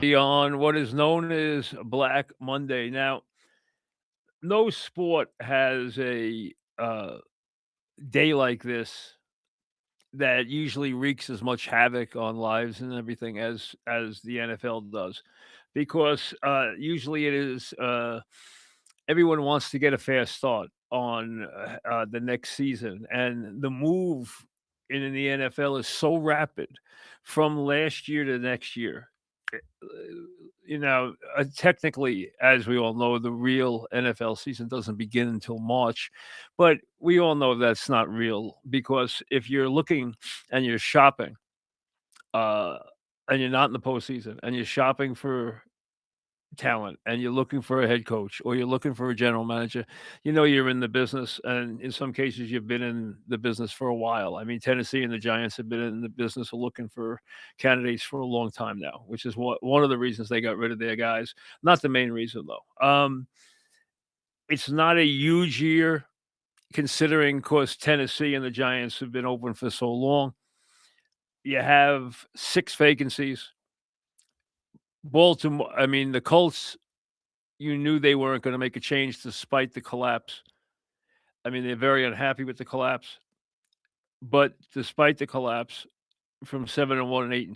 on what is known as Black Monday. Now, no sport has a day like this that usually wreaks as much havoc on lives and everything as the NFL does, because usually it is everyone wants to get a fast start on the next season, and the move in the NFL is so rapid from last year to next year. Uh, Technically, as we all know, the real NFL season doesn't begin until March, but we all know that's not real because if you're looking and you're shopping, uh, and you're not in the postseason, and you're shopping for talent, and you're looking for a head coach or you're looking for a general manager, you're in the business, and in some cases, you've been in the business for a while. I mean, Tennessee and the Giants have been in the business of looking for candidates for a long time now, which is one of the reasons they got rid of their guys. Not the main reason, though. It's not a huge year considering, of course, Tennessee and the Giants have been open for so long. You have 6 vacancies. Baltimore I mean, the Colts, you knew they weren't gonna make a change despite the collapse. I mean, they're very unhappy with the collapse, but despite the collapse from 7-1 and 8-2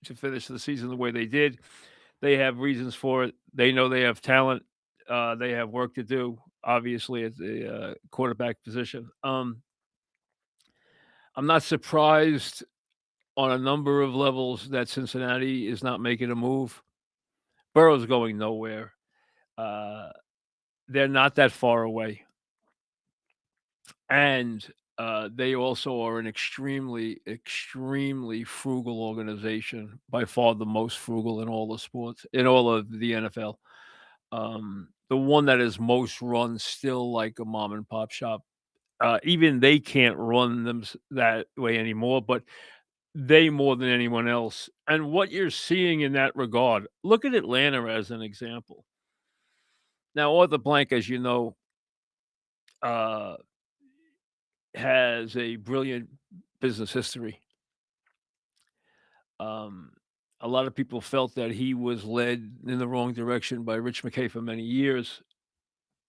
to finish the season the way they did, they have reasons for it. They know they have talent. They have work to do, obviously, at the, quarterback position. I'm not surprised on a number of levels that Cincinnati is not making a move. Burrow's going nowhere. Uh, they're not that far away. And, they also are an extremely, extremely frugal organization, by far the most frugal in all the sports in all of the NFL. The one that is most run still like a mom and pop shop. Even they can't run them that way anymore, but they more than anyone else. And what you're seeing in that regard, look at Atlanta as an example. Now, Arthur Blank, as you know, uh, has a brilliant business history. Um, a lot of people felt that he was led in the wrong direction by Rich McKay for many years.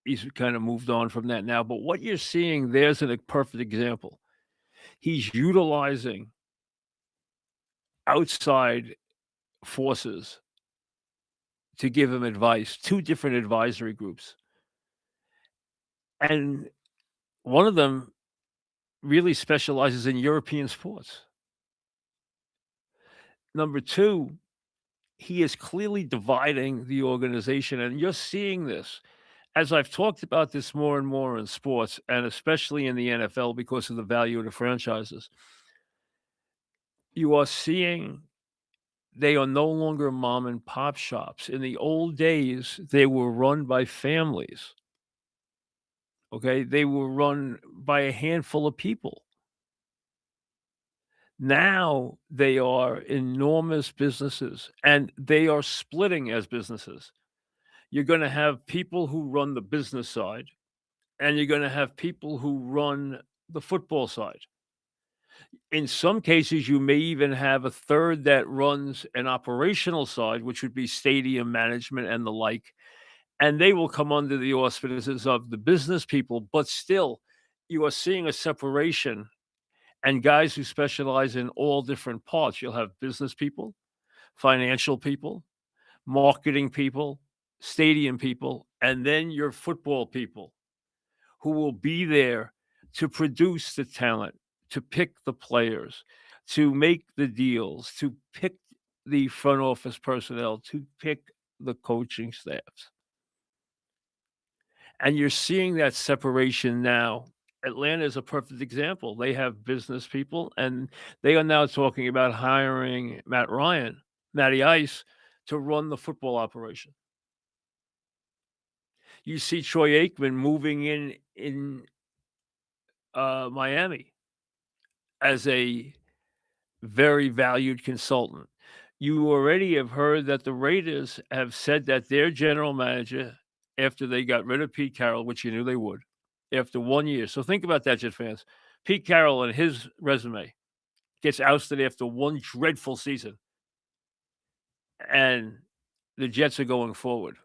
He's kind of moved on from that now. But what you're seeing there's a perfect example. He's utilizing outside forces to give him advice, 2 different advisory groups. And one of them really specializes in European sports. Number 2, he is clearly dividing the organization, and you're seeing this. As I've talked about this more and more in sports, and especially in the NFL because of the value of the franchises, you are seeing they are no longer mom and pop shops. In the old days, they were run by families, okay? They were run by a handful of people. Now they are enormous businesses, and they are splitting as businesses. You're gonna have people who run the business side, and you're gonna have people who run the football side. In some cases, you may even have a third that runs an operational side, which would be stadium management and the like, and they will come under the auspices of the business people, but still, you are seeing a separation and guys who specialize in all different parts. You'll have business people, financial people, marketing people, stadium people, and then your football people who will be there to produce the talent, to pick the players, to make the deals, to pick the front office personnel, to pick the coaching staffs. And you're seeing that separation now. Atlanta is a perfect example. They have business people, and they are now talking about hiring Matty Ice, to run the football operation. You see Troy Aikman moving in Miami as a very valued consultant. You already have heard that the Raiders have said that their general manager, after they got rid of Pete Carroll, which you knew they would, after 1 year. So think about that, Jet fans. Pete Carroll and his resume gets ousted after one dreadful season. and the Jets are going forward.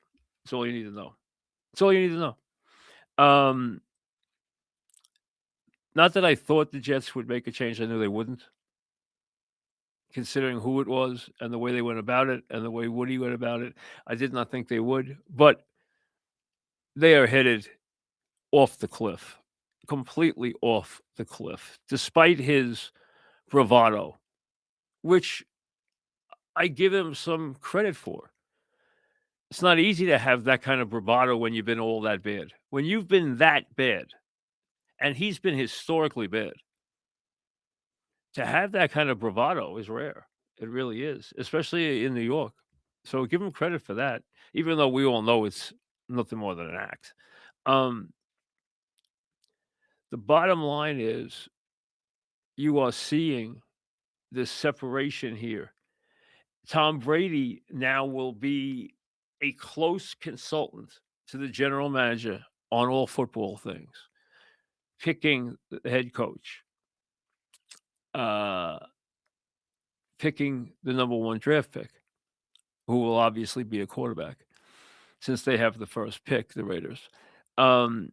That's all you need to know. That's all you need to know. Um, Not that I thought the Jets would make a change. I knew they wouldn't, considering who it was and the way they went about it and the way Woody went about it. I did not think they would, but they are headed off the cliff, completely off the cliff, despite his bravado, which I give him some credit for. It's not easy to have that kind of bravado when you've been all that bad. When you've been that bad, and he's been historically bad, to have that kind of bravado is rare. It really is, especially in New York. So give him credit for that, even though we all know it's nothing more than an act. Um, the bottom line is you are seeing this separation here. Tom Brady now will be a close consultant to the general manager on all football things, picking the head coach, uh, picking the number one draft pick, who will obviously be a quarterback since they have the first pick, the Raiders. Um,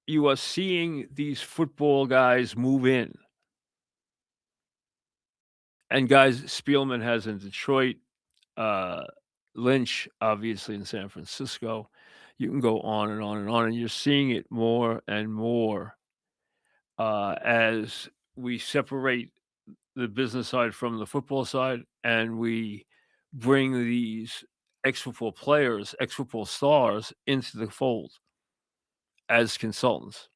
you are seeing these football guys move in, and guys Spielman has in Detroit, uh, Lynch obviously in San Francisco. You can go on and on and on, and you're seeing it more and more as we separate the business side from the football side, and we bring these ex-football players, ex-football stars into the fold as consultants.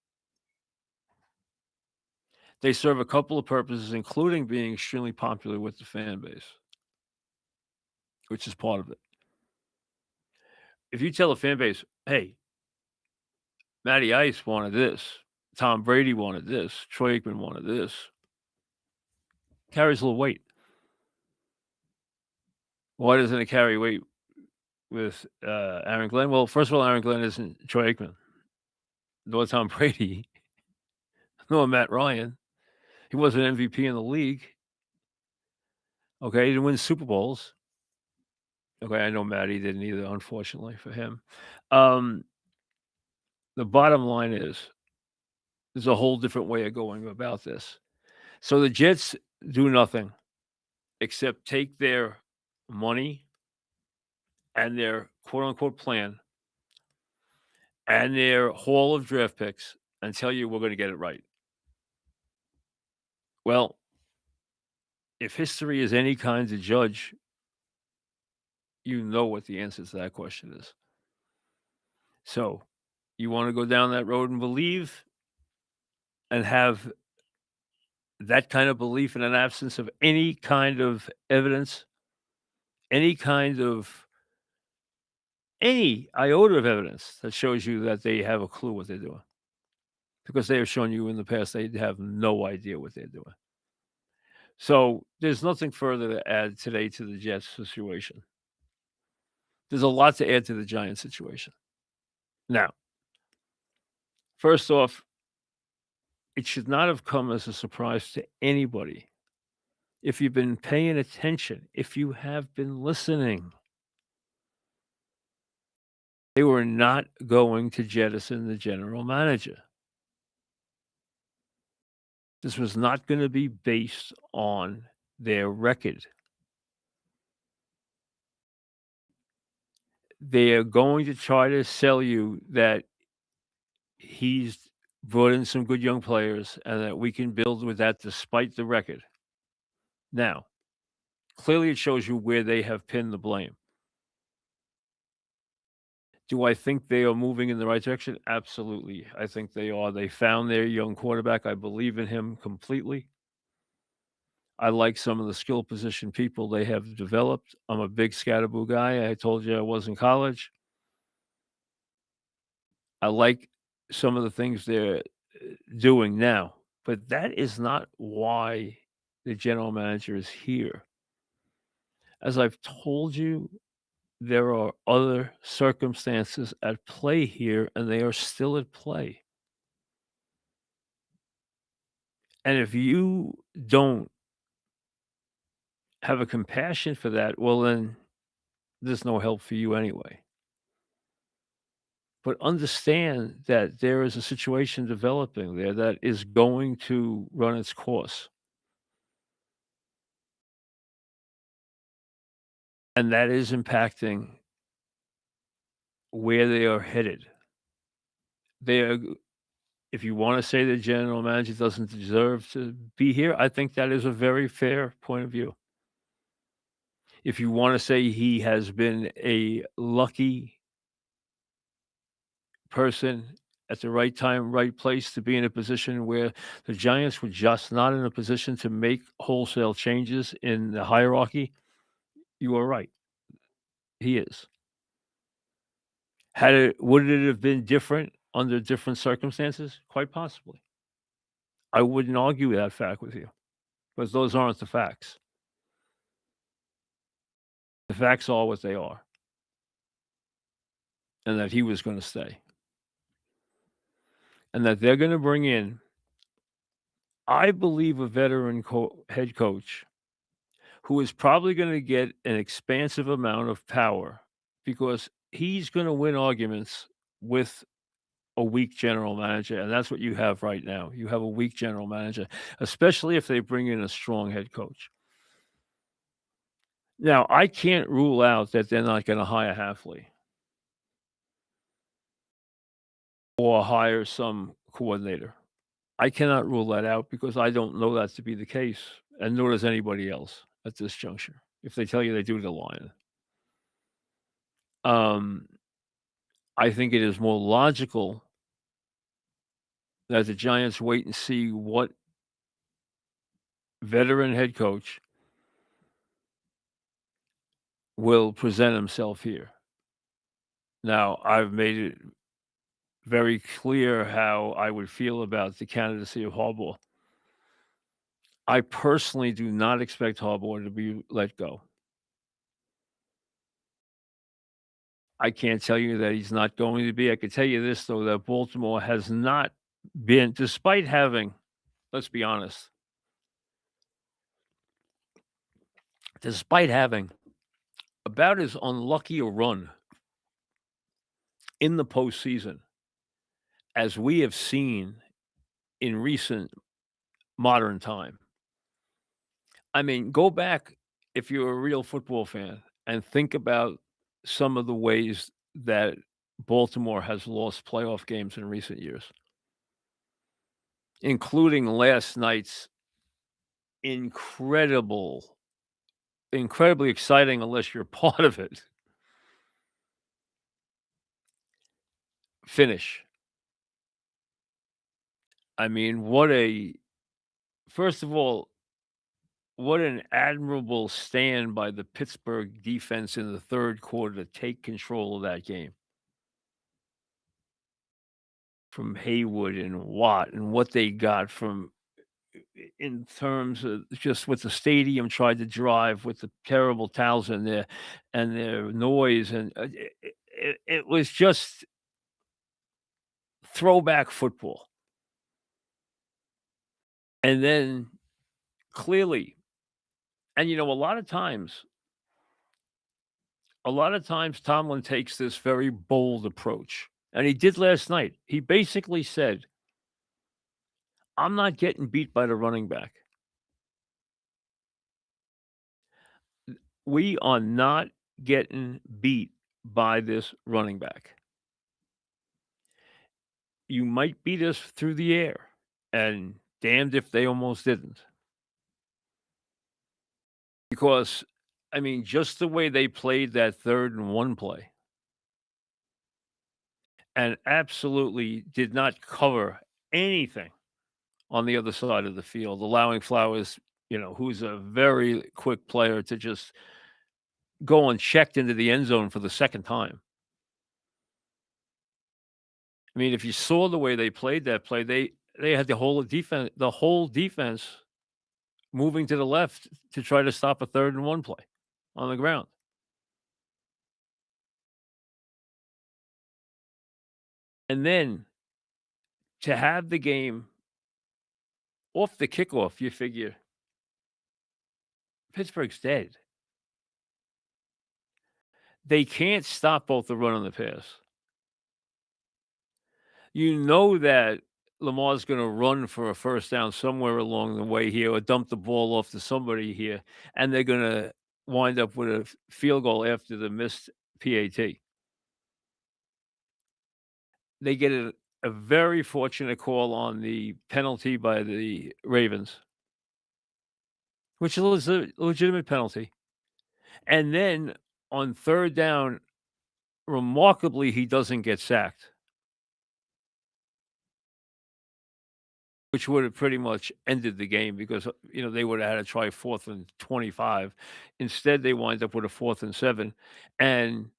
They serve a couple of purposes, including being extremely popular with the fan base, which is part of it. If you tell a fan base, "Hey, Matty Ice wanted this, Tom Brady wanted this, Troy Aikman wanted this," carries a little weight. Why doesn't it carry weight with Aaron Glenn? Well, first of all, Aaron Glenn isn't Troy Aikman, nor Tom Brady, nor Matt Ryan. He wasn't MVP in the league. Okay, he didn't win Super Bowls. Okay, I know Matty didn't either, unfortunately for him. Um, the bottom line is there's a whole different way of going about this. So the Jets do nothing except take their money and their quote unquote plan and their haul of draft picks and tell you we're going to get it right. Well, if history is any kind to judge, you know what the answer to that question is. So you want to go down that road and believe and have that kind of belief in an absence of any kind of evidence, any kind of any iota of evidence that shows you that they have a clue what they're doing. Because they have shown you in the past they have no idea what they're doing. So there's nothing further to add today to the Jets situation. There's a lot to add to the Giants situation. Now, first off, it should not have come as a surprise to anybody. If you've been paying attention, if you have been listening, they were not going to jettison the general manager. This was not going to be based on their record. They are going to try to sell you that he's brought in some good young players and that we can build with that despite the record. Now, clearly it shows you where they have pinned the blame. Do I think they are moving in the right direction? Absolutely. I think they are. They found their young quarterback. I believe in him completely. I like some of the skill position people they have developed. I'm a big Scatterboo guy. I told you I was in college. I like some of the things they're doing now, but that is not why the general manager is here. As I've told you, there are other circumstances at play here, and they are still at play. And if you don't have a compassion for that, well, then there's no help for you anyway. But understand that there is a situation developing there that is going to run its course, and that is impacting where they are headed. They are If you wanna say the general manager doesn't deserve to be here, I think that is a very fair point of view. If you wanna say he has been a lucky person at the right time, right place to be in a position where the Giants were just not in a position to make wholesale changes in the hierarchy, you are right. He is. Would it have been different under different circumstances? Quite possibly. I wouldn't argue that fact with you because those aren't the facts. The facts are what they are, and that he was gonna stay, and that they're gonna bring in, I believe, a veteran head coach who is probably gonna get an expansive amount of power because he's gonna win arguments with a weak general manager, and that's what you have right now. You have a weak general manager, especially if they bring in a strong head coach. Now, I can't rule out that they're not gonna hire Halfley or hire some coordinator. I cannot rule that out because I don't know that to be the case, and nor does anybody else at this juncture. If they tell you they do, they're lying. Um, I think it is more logical that the Giants wait and see what veteran head coach will present himself here. Now, I've made it very clear how I would feel about the candidacy of Harbaugh. I personally do not expect Harbaugh to be let go. I can't tell you that he's not going to be. I can tell you this, though, that Baltimore has not been, despite having, let's be honest, despite having about as unlucky a run in the postseason as we have seen in recent modern time. I mean, go back if you're a real football fan and think about some of the ways that Baltimore has lost playoff games in recent years, including last night's incredible incredibly exciting unless you're part of it, finish. I mean, first of all, what an admirable stand by the Pittsburgh defense in the 3rd quarter to take control of that game from Haywood and Watt and what they got from in terms of just what the stadium tried to drive with the terrible towels in there and their noise, and it was just throwback football. And then clearly, and a lot of times Tomlin takes this very bold approach, and he did last night. He basically said, "I'm not getting beat by the running back. We are not getting beat by this running back. You might beat us through the air." And damned if they almost didn't. Because, I mean, just the way they played that 3rd and 1 play and absolutely did not cover anything on the other side of the field, allowing Flowers, who's a very quick player, to just go unchecked into the end zone for the 2nd time. I mean, if you saw the way they played that play, they had the whole defense moving to the left to try to stop a 3rd and 1 play on the ground. And then to have the game off the kickoff, you figure Pittsburgh's dead. They can't stop both the run and the pass. You know that Lamar's gonna run for a first down somewhere along the way here or dump the ball off to somebody here, and they're gonna wind up with a field goal after the missed PAT. They get a very fortunate call on the penalty by the Ravens, which is a legitimate penalty, and then on 3rd down, remarkably, he doesn't get sacked, which would have pretty much ended the game because, they would have had to try 4th and 25. Instead, they wind up with a 4th and 7, and,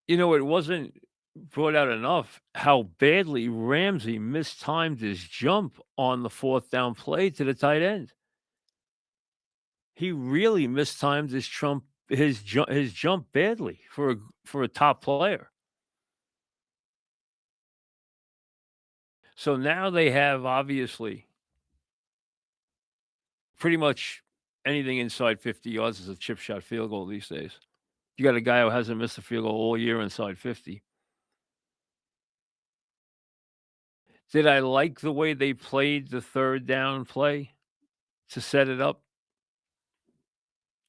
it wasn't brought out enough how badly Ramsey mistimed his jump on the 4th down play to the tight end. He really mistimed his jump badly for a top player. So now they have, obviously, pretty much anything inside 50 yards is a chip shot field goal these days. You got a guy who hasn't missed a field goal all year inside 50. Did I like the way they played the 3rd down play to set it up?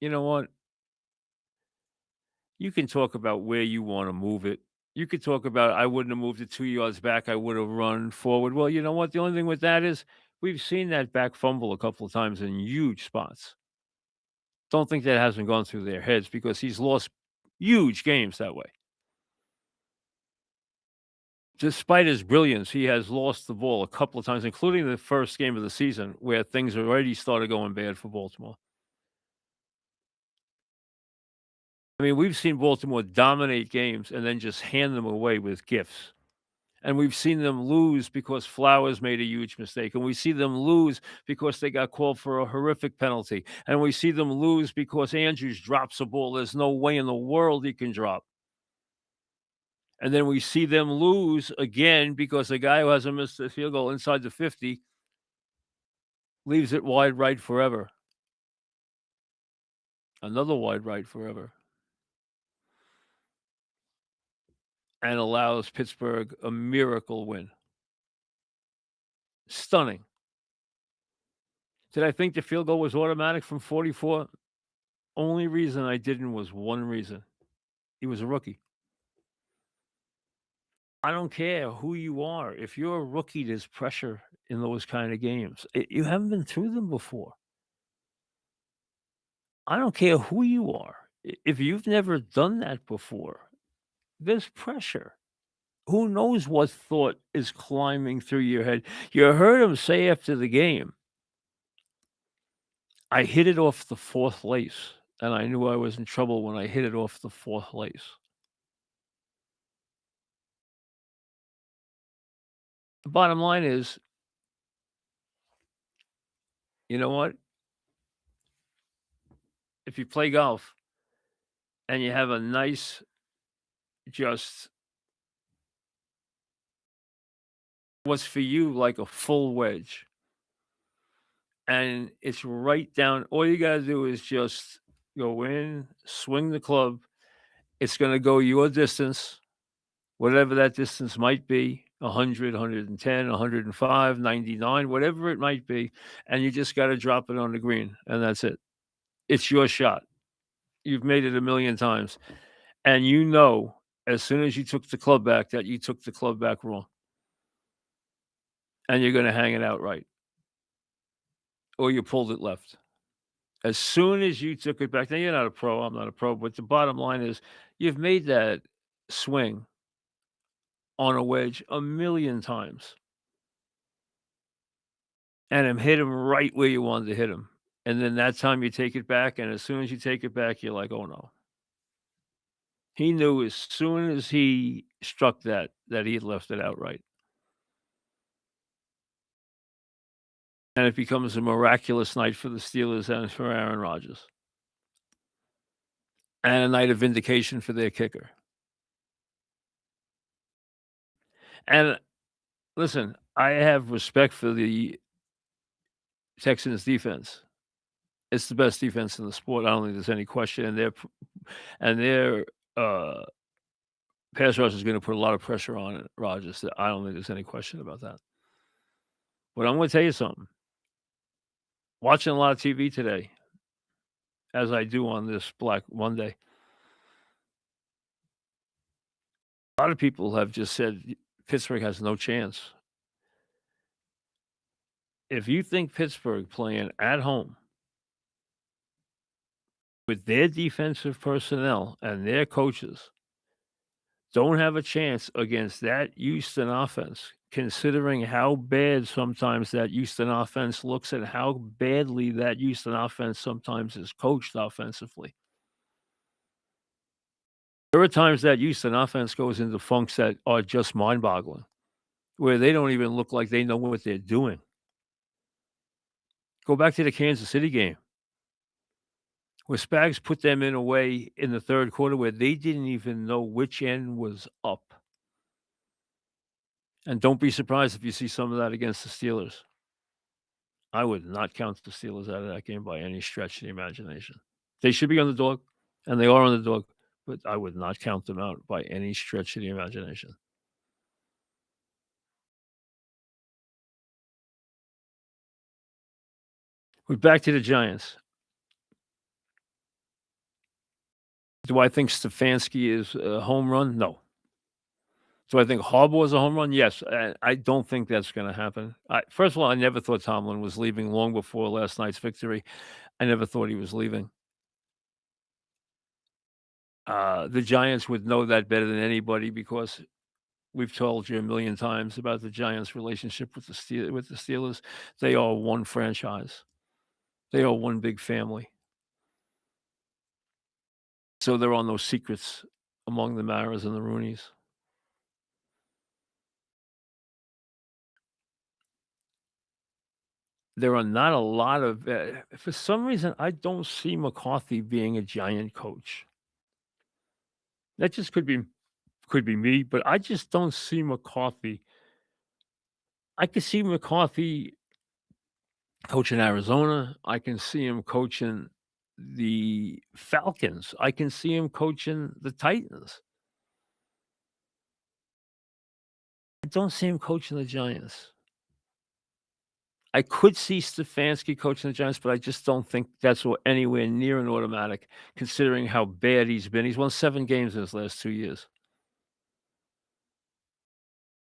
You know what? You can talk about where you wanna move it. You could talk about, "I wouldn't have moved it 2 yards back, I would have run forward." Well, you know what? The only thing with that is we've seen that back fumble a couple of times in huge spots. Don't think that hasn't gone through their heads because he's lost huge games that way. Despite his brilliance, he has lost the ball a couple of times, including the first game of the season where things already started going bad for Baltimore. I mean, we've seen Baltimore dominate games and then just hand them away with gifts. And we've seen them lose because Flowers made a huge mistake, and we see them lose because they got called for a horrific penalty, and we see them lose because Andrews drops a ball there's no way in the world he can drop. And then we see them lose again because a guy who hasn't missed a field goal inside the 50 leaves it wide right forever. Another wide right forever, and allows Pittsburgh a miracle win. Stunning. Did I think the field goal was automatic from 44? Only reason I didn't was one reason. He was a rookie. I don't care who you are. If you're a rookie, there's pressure in those kind of games. You haven't been through them before. I don't care who you are. If you've never done that before, there's pressure. Who knows what thought is climbing through your head? You heard him say after the game, I hit it off the 4th lace, and I knew I was in trouble when I hit it off the 4th lace. The bottom line is, you know what? If you play golf and you have a nice, just what's for you like a full wedge, and it's right down, all you gotta do is just go in, swing the club. It's gonna go your distance, whatever that distance might be, 100, 110, 105, 99, whatever it might be, and you just gotta drop it on the green, and that's it. It's your shot. You've made it a million times, and as soon as you took the club back that you took the club back wrong, and you're gonna hang it out right, or you pulled it left. As soon as you took it back, now you're not a pro, I'm not a pro, but the bottom line is you've made that swing on a wedge a million times and have hit him right where you wanted to hit him. And then that time you take it back, and as soon as you take it back, you're like, "Oh, no." He knew as soon as he struck that he had left it out right. And it becomes a miraculous night for the Steelers and for Aaron Rodgers, and a night of vindication for their kicker. And listen, I have respect for the Texans defense. It's the best defense in the sport. I don't think there's any question, and their uh, pass rush is gonna put a lot of pressure on it, Rodgers. I don't think there's any question about that. But I'm gonna tell you something. Watching a lot of TV today, as I do on this Black Monday, a lot of people have just said Pittsburgh has no chance. If you think Pittsburgh playing at home with their defensive personnel and their coaches don't have a chance against that Houston offense, considering how bad sometimes that Houston offense looks and how badly that Houston offense sometimes is coached offensively. There are times that Houston offense goes into funks that are just mind-boggling, where they don't even look like they know what they're doing. Go back to the Kansas City game, where Spags put them in a way in the 3rd quarter where they didn't even know which end was up. And don't be surprised if you see some of that against the Steelers. I would not count the Steelers out of that game by any stretch of the imagination. They should be underdog, and they are underdog, but I would not count them out by any stretch of the imagination. We're back to the Giants. Do I think Stefanski is a home run? No. Do I think Harbaugh is a home run? Yes. I don't think that's going to happen. First of all, I never thought Tomlin was leaving long before last night's victory. I never thought he was leaving. The Giants would know that better than anybody because we've told you a million times about the Giants' relationship with the Steelers. They are one franchise. They are one big family. So there are no secrets among the Maras and the Rooneys. There are not a lot of for some reason, I don't see McCarthy being a Giant coach. That just could be me, but I just don't see McCarthy. I could see McCarthy coaching Arizona. I can see him coaching the Falcons. I can see him coaching the Titans. I don't see him coaching the Giants. I could see Stefanski coaching the Giants, but I just don't think that's anywhere near an automatic, considering how bad he's been. He's won 7 games in his last 2 years.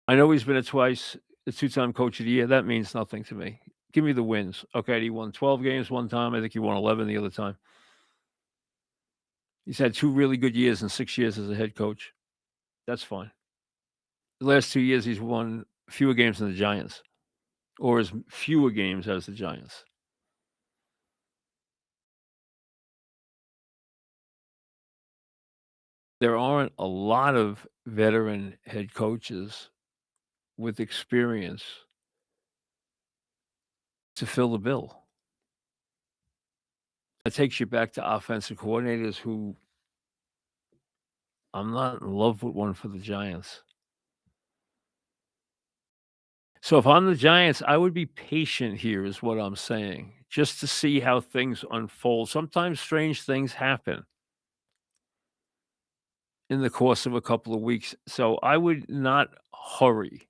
I know he's been a two-time coach of the year. That means nothing to me. Give me the wins. Okay, he won 12 games one time. I think he won 11 the other time. He's had 2 really good years in 6 years as a head coach. That's fine. The last 2 years, he's won fewer games than the Giants, or as fewer games as the Giants. There aren't a lot of veteran head coaches with experience to fill the bill. It takes you back to offensive coordinators who I'm not in love with one for the Giants. So if I'm the Giants, I would be patient here is what I'm saying, just to see how things unfold. Sometimes strange things happen in the course of a couple of weeks, so I would not hurry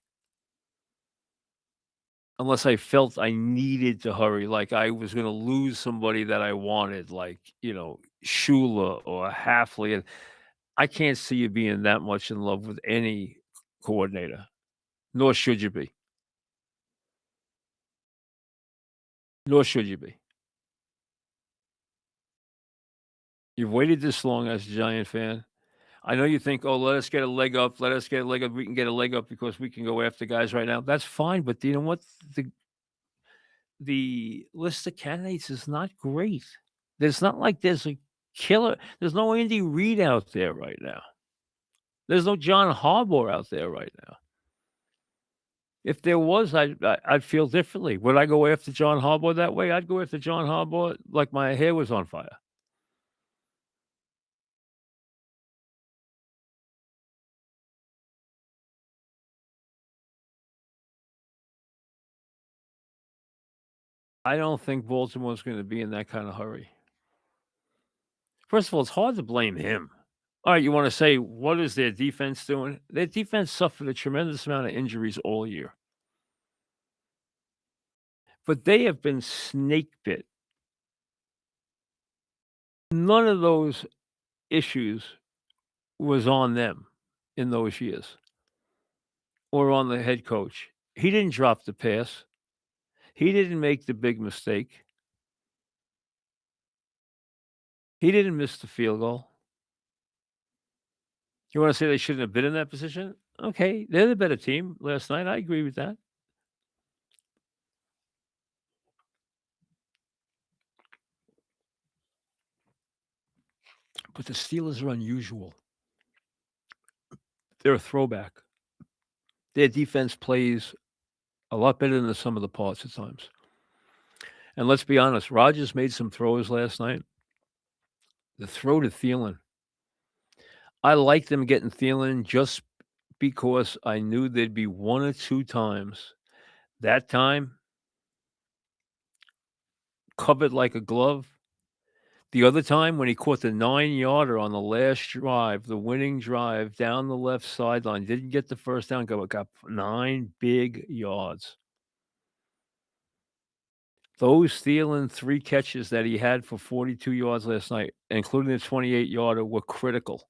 unless I felt I needed to hurry, like I was gonna lose somebody that I wanted, like, Shula or Halfley, and I can't see you being that much in love with any coordinator, nor should you be, nor should you be. You've waited this long as a Giant fan. I know you think, "Oh, let us get a leg up. Let us get a leg up. We can get a leg up because we can go after guys right now." That's fine, but you know what? The list of candidates is not great. There's not like there's a killer. There's no Andy Reid out there right now. There's no John Harbaugh out there right now. If there was, I'd feel differently. Would I go after John Harbaugh that way? I'd go after John Harbaugh like my hair was on fire. I don't think Baltimore's gonna be in that kinda hurry. First of all, it's hard to blame him. Alright, you wanna say, what is their defense doing? Their defense suffered a tremendous amount of injuries all year, but they have been snake bit. None of those issues was on them in those years or on the head coach. He didn't drop the pass. He didn't make the big mistake. He didn't miss the field goal. You wanna say they shouldn't have been in that position? Okay, they're the better team last night, I agree with that. But the Steelers are unusual. They're a throwback. Their defense plays a lot better than the sum of the parts at times. And let's be honest, Rodgers made some throws last night. The throw to Thielen, I liked them getting Thielen just because I knew there'd be 1 or 2 times. That time, covered like a glove. The other time when he caught the 9-yarder on the last drive, the winning drive down the left sideline, didn't get the first down, got 9 big yards. Those Thielen 3 catches that he had for 42 yards last night, including the 28-yarder, were critical.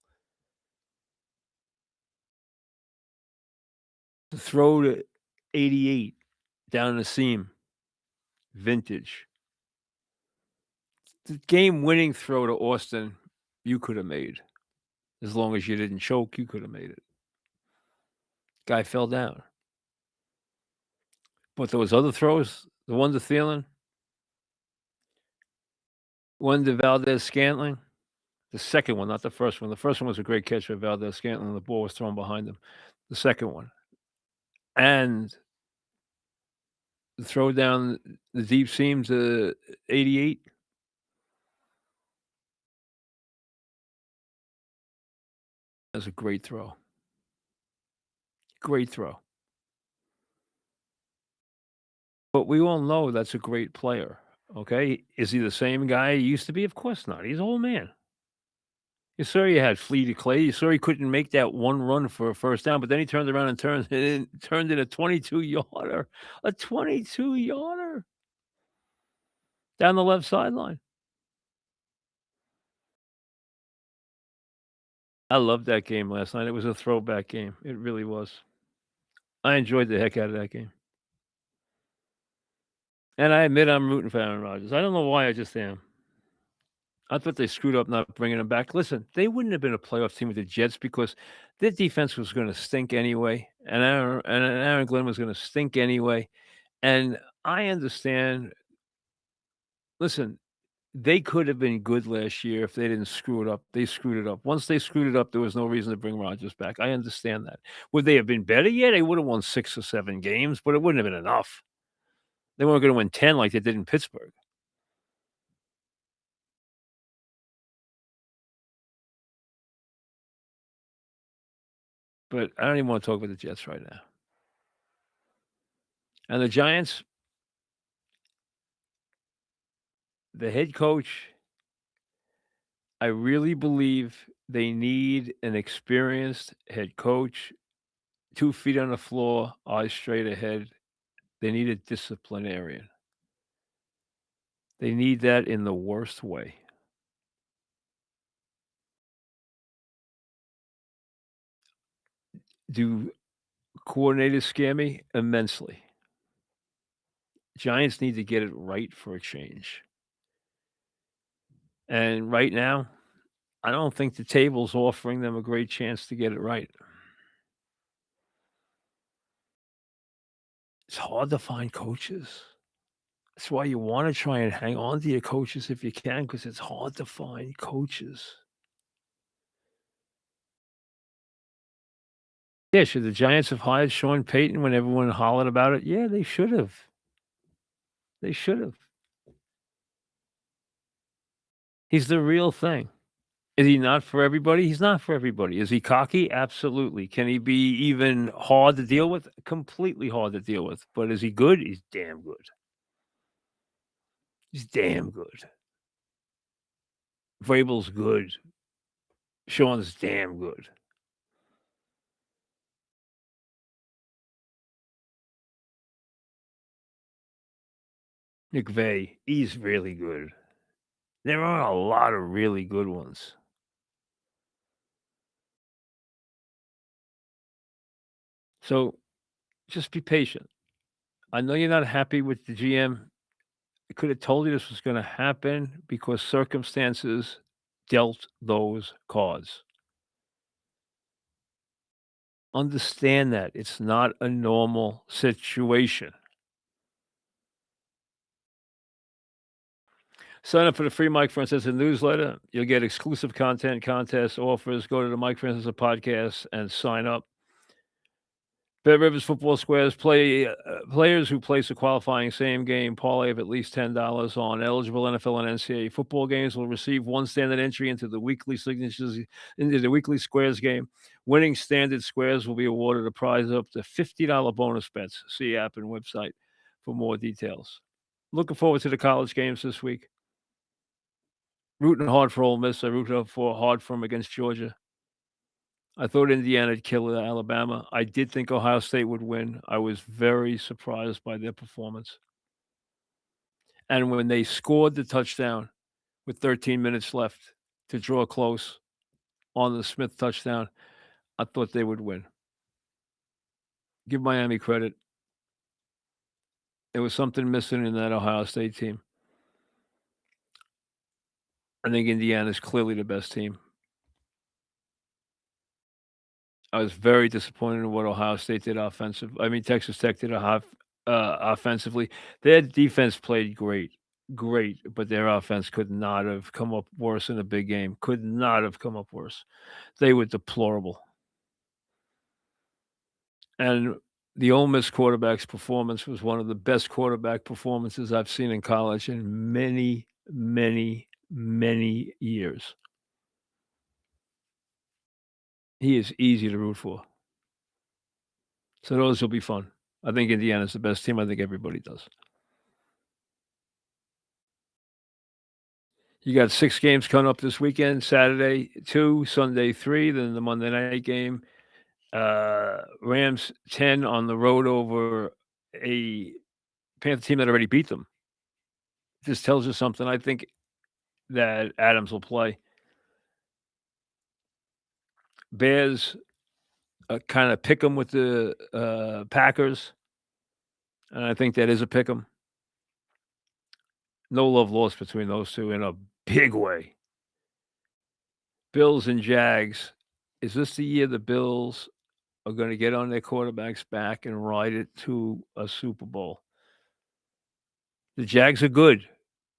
The throw to 88 down the seam, vintage. The game-winning throw to Austin, you could have made. As long as you didn't choke, you could have made it. Guy fell down. But those other throws, the one to Thielen, one to Valdez-Scantling, the second one, not the first one. The first one was a great catch by Valdez-Scantling, the ball was thrown behind him. The second one, and the throw down the deep seam to 88. That's a great throw. Great throw. But we all know that's a great player, okay? Is he the same guy he used to be? Of course not. He's an old man. You saw he had flea to clay. You saw he couldn't make that one run for a first down, but then he turned around and turned in a 22-yarder. A 22-yarder down the left sideline. I loved that game last night. It was a throwback game. It really was. I enjoyed the heck out of that game. And I admit I'm rooting for Aaron Rodgers. I don't know why, I just am. I thought they screwed up not bringing him back. Listen, they wouldn't have been a playoff team with the Jets because their defense was gonna stink anyway, and Aaron Glenn was gonna stink anyway, and I understand. Listen, they could have been good last year if they didn't screw it up. They screwed it up. Once they screwed it up, there was no reason to bring Rodgers back. I understand that. Would they have been better? Yeah, they would have won 6 or 7 games, but it wouldn't have been enough. They weren't gonna win 10 like they did in Pittsburgh. But I don't even wanna talk about the Jets right now. And the Giants, the head coach, I really believe they need an experienced head coach, 2 feet on the floor, eyes straight ahead. They need a disciplinarian. They need that in the worst way. Do coordinators scare me? Immensely. Giants need to get it right for a change. And right now, I don't think the table's offering them a great chance to get it right. It's hard to find coaches. That's why you wanna try and hang on to your coaches if you can, because it's hard to find coaches. Yeah, should the Giants have hired Sean Payton when everyone hollered about it? Yeah, they should have. They should have. He's the real thing. Is he not for everybody? He's not for everybody. Is he cocky? Absolutely. Can he be even hard to deal with? Completely hard to deal with. But is he good? He's damn good. He's damn good. Vrabel's good. Sean's damn good. McVay, he's really good. There are a lot of really good ones. So just be patient. I know you're not happy with the GM. I could have told you this was going to happen because circumstances dealt those cards. Understand that it's not a normal situation. Sign up for the free Mike Francesa newsletter. You'll get exclusive content, contests, offers. Go to the Mike Francesa podcast and sign up. Bet Rivers Football Squares players who place a qualifying same game parlay of at least $10 on eligible NFL and NCAA football games will receive one standard entry into the weekly squares game. Winning standard squares will be awarded a prize up to $50 bonus bets. See app and website for more details. Looking forward to the college games this week. Rooting hard for Ole Miss. I rooted for hard for them against Georgia. I thought Indiana'd kill Alabama. I did think Ohio State would win. I was very surprised by their performance. And when they scored the touchdown with 13 minutes left to draw close on the Smith touchdown, I thought they would win. Give Miami credit. There was something missing in that Ohio State team. I think Indiana's clearly the best team. I was very disappointed in what Ohio State did Texas Tech did offensively. Their defense played great, but their offense could not have come up worse in a big game. Could not have come up worse. They were deplorable. And the Ole Miss quarterback's performance was one of the best quarterback performances I've seen in college in many, many, many years. He is easy to root for. So those will be fun. I think Indiana's the best team. I think everybody does. You got 6 games coming up this weekend, Saturday 2, Sunday 3, then the Monday night game. Rams 10 on the road over a Panther team that already beat them. This tells you something. I think that Adams will play. Bears kinda pick them with the Packers, and I think that is a pick 'em. No love lost between those 2 in a big way. Bills and Jags. Is this the year the Bills are gonna get on their quarterback's back and ride it to a Super Bowl? The Jags are good.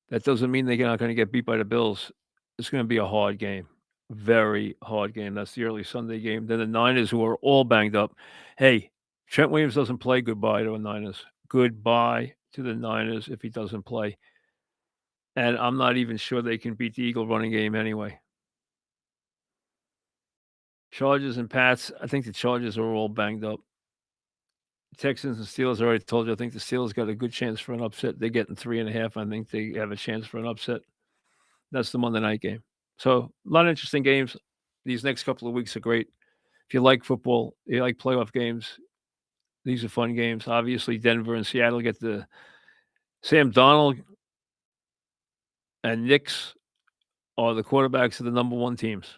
That doesn't mean they're not gonna get beat by the Bills. It's gonna be a hard game. Very hard game. That's the early Sunday game. Then the Niners, who are all banged up. Hey, Trent Williams doesn't play, goodbye to the Niners. Goodbye to the Niners if he doesn't play. And I'm not even sure they can beat the Eagle running game anyway. Chargers and Pats, I think the Chargers are all banged up. Texans and Steelers, I already told you, I think the Steelers got a good chance for an upset. They're getting 3.5. I think they have a chance for an upset. That's the Monday night game. So, a lot of interesting games. These next couple of weeks are great. If you like football, you like playoff games, these are fun games. Obviously, Denver and Seattle get the Sam Darnold and Knicks are the quarterbacks of the number 1 teams.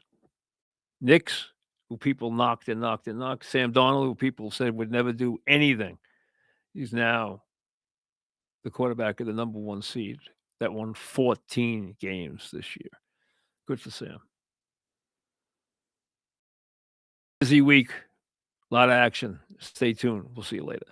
Knicks, who people knocked and knocked and knocked. Sam Darnold, who people said would never do anything. He's now the quarterback of the number 1 seed that won 14 games this year. Good for Sam. Busy week. A lot of action. Stay tuned. We'll see you later.